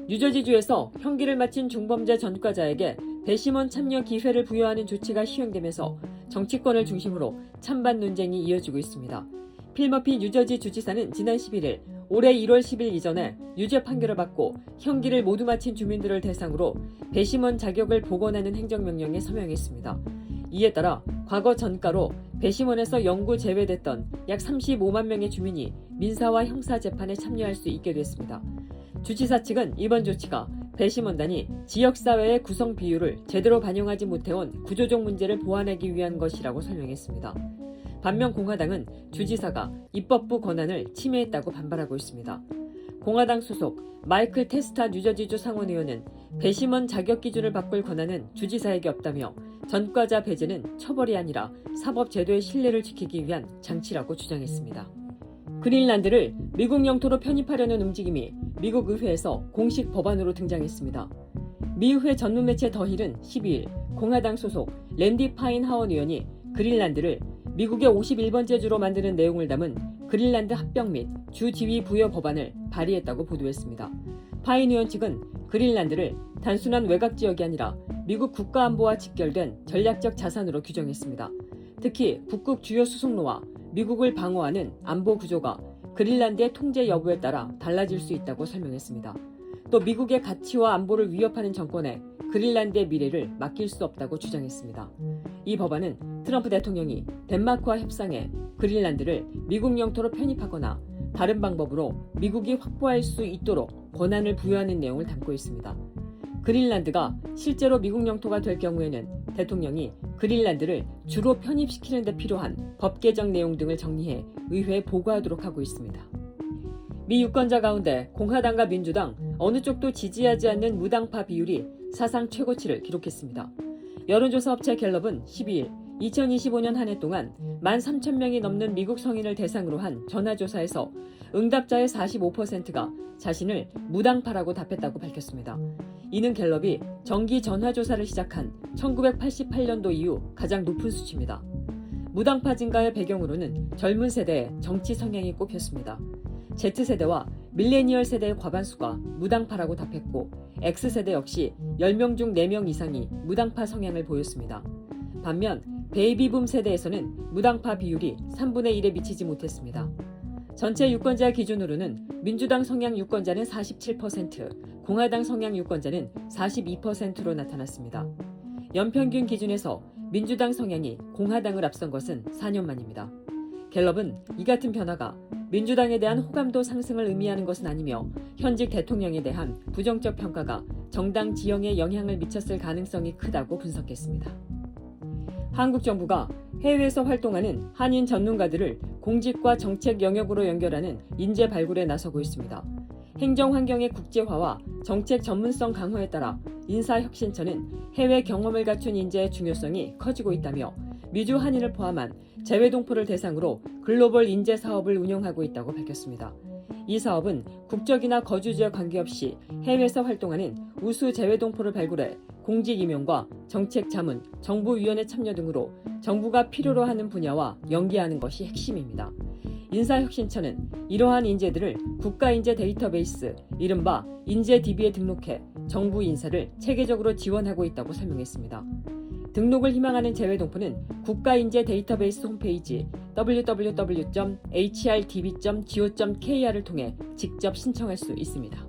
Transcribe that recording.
뉴저지주에서 형기를 마친 중범죄 전과자에게 배심원 참여 기회를 부여하는 조치가 시행되면서 정치권을 중심으로 찬반 논쟁이 이어지고 있습니다. 필 머피 뉴저지 주지사는 지난 11일 올해 1월 10일 이전에 유죄 판결을 받고 형기를 모두 마친 주민들을 대상으로 배심원 자격을 복원하는 행정명령에 서명했습니다. 이에 따라 과거 전가로 배심원에서 영구 제외됐던 약 35만 명의 주민이 민사와 형사 재판에 참여할 수 있게 됐습니다. 주지사 측은 이번 조치가 배심원단이 지역사회의 구성 비율을 제대로 반영하지 못해온 구조적 문제를 보완하기 위한 것이라고 설명했습니다. 반면 공화당은 주지사가 입법부 권한을 침해했다고 반발하고 있습니다. 공화당 소속 마이클 테스타 뉴저지주 상원의원은 배심원 자격 기준을 바꿀 권한은 주지사에게 없다며 전과자 배제는 처벌이 아니라 사법제도의 신뢰를 지키기 위한 장치라고 주장했습니다. 그린란드를 미국 영토로 편입하려는 움직임이 미국 의회에서 공식 법안으로 등장했습니다. 미 의회 전문 매체 더힐은 12일 공화당 소속 랜디 파인 하원 의원이 그린란드를 미국의 51번째 주로 만드는 내용을 담은 그린란드 합병 및 주 지위 부여 법안을 발의했다고 보도했습니다. 파인 의원 측은 그린란드를 단순한 외곽 지역이 아니라 미국 국가안보와 직결된 전략적 자산으로 규정했습니다. 특히 북극 주요 수송로와 미국을 방어하는 안보 구조가 그린란드의 통제 여부에 따라 달라질 수 있다고 설명했습니다. 또 미국의 가치와 안보를 위협하는 정권에 그린란드의 미래를 맡길 수 없다고 주장했습니다. 이 법안은 트럼프 대통령이 덴마크와 협상해 그린란드를 미국 영토로 편입하거나 다른 방법으로 미국이 확보할 수 있도록 권한을 부여하는 내용을 담고 있습니다. 그린란드가 실제로 미국 영토가 될 경우에는 대통령이 그린란드를 주로 편입시키는 데 필요한 법 개정 내용 등을 정리해 의회에 보고하도록 하고 있습니다. 미 유권자 가운데 공화당과 민주당 어느 쪽도 지지하지 않는 무당파 비율이 사상 최고치를 기록했습니다. 여론조사 업체 갤럽은 12일 2025년 한 해 동안 13,000명이 넘는 미국 성인을 대상으로 한 전화조사에서 응답자의 45%가 자신을 무당파라고 답했다고 밝혔습니다. 이는 갤럽이 정기 전화조사를 시작한 1988년도 이후 가장 높은 수치입니다. 무당파 증가의 배경으로는 젊은 세대의 정치 성향이 꼽혔습니다. Z세대와 밀레니얼 세대의 과반수가 무당파라고 답했고 X세대 역시 10명 중 4명 이상이 무당파 성향을 보였습니다. 반면 베이비붐 세대에서는 무당파 비율이 3분의 1에 미치지 못했습니다. 전체 유권자 기준으로는 민주당 성향 유권자는 47%, 공화당 성향 유권자는 42%로 나타났습니다. 연평균 기준에서 민주당 성향이 공화당을 앞선 것은 4년 만입니다. 갤럽은 이 같은 변화가 민주당에 대한 호감도 상승을 의미하는 것은 아니며 현직 대통령에 대한 부정적 평가가 정당 지형에 영향을 미쳤을 가능성이 크다고 분석했습니다. 한국 정부가 해외에서 활동하는 한인 전문가들을 공직과 정책 영역으로 연결하는 인재 발굴에 나서고 있습니다. 행정 환경의 국제화와 정책 전문성 강화에 따라 인사혁신처는 해외 경험을 갖춘 인재의 중요성이 커지고 있다며 미주 한인을 포함한 재외동포를 대상으로 글로벌 인재 사업을 운영하고 있다고 밝혔습니다. 이 사업은 국적이나 거주지와 관계없이 해외에서 활동하는 우수 재외동포를 발굴해 공직 임용과 정책 자문, 정부위원회 참여 등으로 정부가 필요로 하는 분야와 연계하는 것이 핵심입니다. 인사혁신처는 이러한 인재들을 국가인재 데이터베이스, 이른바 인재DB에 등록해 정부 인사를 체계적으로 지원하고 있다고 설명했습니다. 등록을 희망하는 재외동포는 국가인재 데이터베이스 홈페이지 www.hrdb.go.kr을 통해 직접 신청할 수 있습니다.